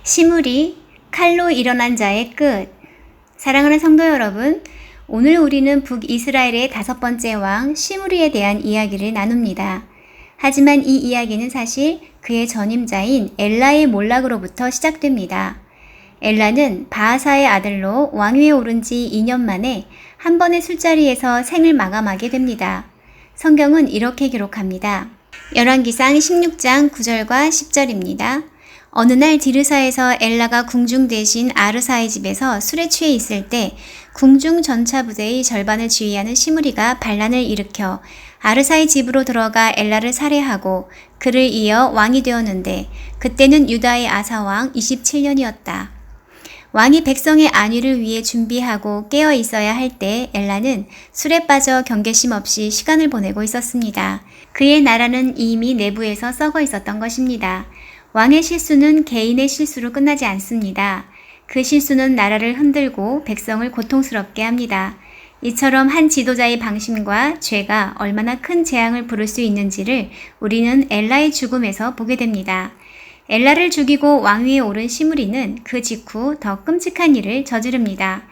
시므리, 칼로 일어난 자의 끝. 사랑하는 성도 여러분, 오늘 우리는 북이스라엘의 5번째 왕 시므리에 대한 이야기를 나눕니다. 하지만 이 이야기는 사실 그의 전임자인 엘라의 몰락으로부터 시작됩니다. 엘라는 바하사의 아들로 왕위에 오른 지 2년 만에 한 번의 술자리에서 생을 마감하게 됩니다. 성경은 이렇게 기록합니다. 열왕기상 16장 9절과 10절입니다. 어느 날 디르사에서 엘라가 궁중 대신 아르사의 집에서 술에 취해 있을 때 궁중 전차 부대의 절반을 지휘하는 시므리가 반란을 일으켜 아르사의 집으로 들어가 엘라를 살해하고 그를 이어 왕이 되었는데 그때는 유다의 아사왕 27년이었다. 왕이 백성의 안위를 위해 준비하고 깨어 있어야 할 때 엘라는 술에 빠져 경계심 없이 시간을 보내고 있었습니다. 그의 나라는 이미 내부에서 썩어 있었던 것입니다. 왕의 실수는 개인의 실수로 끝나지 않습니다. 그 실수는 나라를 흔들고 백성을 고통스럽게 합니다. 이처럼 한 지도자의 방심과 죄가 얼마나 큰 재앙을 부를 수 있는지를 우리는 엘라의 죽음에서 보게 됩니다. 엘라를 죽이고 왕위에 오른 시므리는 그 직후 더 끔찍한 일을 저지릅니다.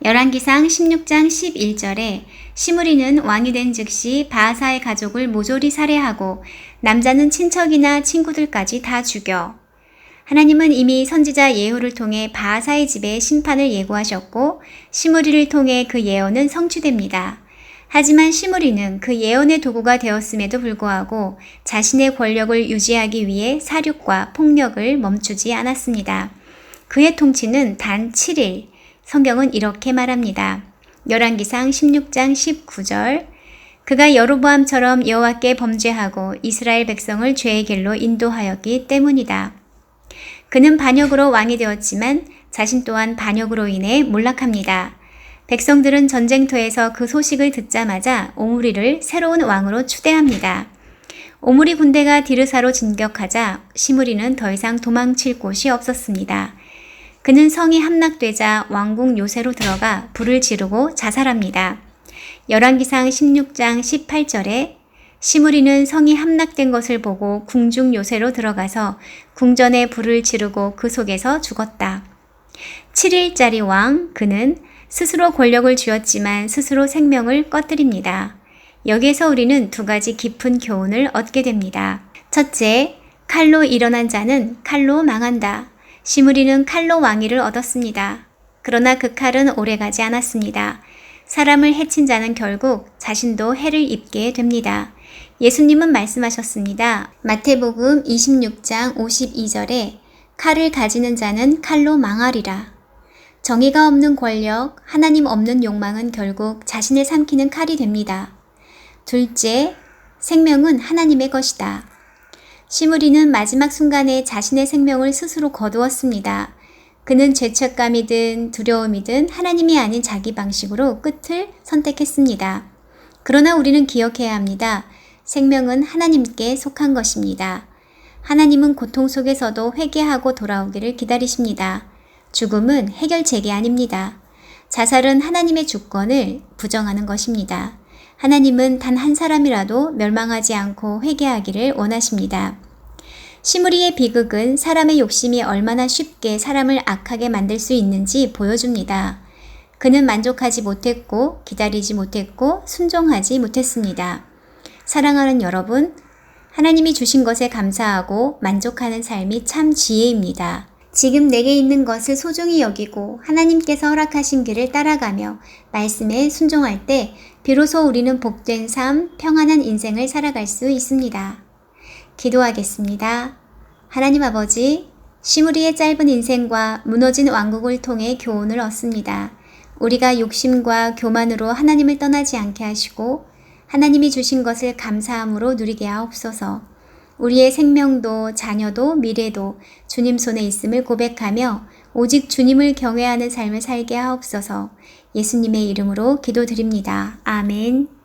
열왕기상 16장 11절에 시므리는 왕이 된 즉시 바하사의 가족을 모조리 살해하고 남자는 친척이나 친구들까지 다 죽여. 하나님은 이미 선지자 예후를 통해 바하사의 집에 심판을 예고하셨고 시므리를 통해 그 예언은 성취됩니다. 하지만 시므리는 그 예언의 도구가 되었음에도 불구하고 자신의 권력을 유지하기 위해 사륙과 폭력을 멈추지 않았습니다. 그의 통치는 단 7일, 성경은 이렇게 말합니다. 열왕기상 16장 19절 그가 여로보암처럼 여호와께 범죄하고 이스라엘 백성을 죄의 길로 인도하였기 때문이다. 그는 반역으로 왕이 되었지만 자신 또한 반역으로 인해 몰락합니다. 백성들은 전쟁터에서 그 소식을 듣자마자 오므리를 새로운 왕으로 추대합니다. 오므리 군대가 디르사로 진격하자 시므리는 더 이상 도망칠 곳이 없었습니다. 그는 성이 함락되자 왕궁 요새로 들어가 불을 지르고 자살합니다. 열왕기상 16장 18절에 시므리는 성이 함락된 것을 보고 궁중 요새로 들어가서 궁전에 불을 지르고 그 속에서 죽었다. 7일짜리 왕 그는 스스로 권력을 쥐었지만 스스로 생명을 꺼뜨립니다. 여기에서 우리는 2가지 깊은 교훈을 얻게 됩니다. 첫째, 칼로 일어난 자는 칼로 망한다. 시므리는 칼로 왕위를 얻었습니다. 그러나 그 칼은 오래가지 않았습니다. 사람을 해친 자는 결국 자신도 해를 입게 됩니다. 예수님은 말씀하셨습니다. 마태복음 26장 52절에 칼을 가지는 자는 칼로 망하리라. 정의가 없는 권력, 하나님 없는 욕망은 결국 자신을 삼키는 칼이 됩니다. 둘째, 생명은 하나님의 것이다. 시므리는 마지막 순간에 자신의 생명을 스스로 거두었습니다. 그는 죄책감이든 두려움이든 하나님이 아닌 자기 방식으로 끝을 선택했습니다. 그러나 우리는 기억해야 합니다. 생명은 하나님께 속한 것입니다. 하나님은 고통 속에서도 회개하고 돌아오기를 기다리십니다. 죽음은 해결책이 아닙니다. 자살은 하나님의 주권을 부정하는 것입니다. 하나님은 단 한 사람이라도 멸망하지 않고 회개하기를 원하십니다. 시므리의 비극은 사람의 욕심이 얼마나 쉽게 사람을 악하게 만들 수 있는지 보여줍니다. 그는 만족하지 못했고 기다리지 못했고 순종하지 못했습니다. 사랑하는 여러분, 하나님이 주신 것에 감사하고 만족하는 삶이 참 지혜입니다. 지금 내게 있는 것을 소중히 여기고 하나님께서 허락하신 길을 따라가며 말씀에 순종할 때 비로소 우리는 복된 삶, 평안한 인생을 살아갈 수 있습니다. 기도하겠습니다. 하나님 아버지, 시므리의 짧은 인생과 무너진 왕국을 통해 교훈을 얻습니다. 우리가 욕심과 교만으로 하나님을 떠나지 않게 하시고 하나님이 주신 것을 감사함으로 누리게 하옵소서. 우리의 생명도 자녀도 미래도 주님 손에 있음을 고백하며 오직 주님을 경외하는 삶을 살게 하옵소서. 예수님의 이름으로 기도드립니다. 아멘.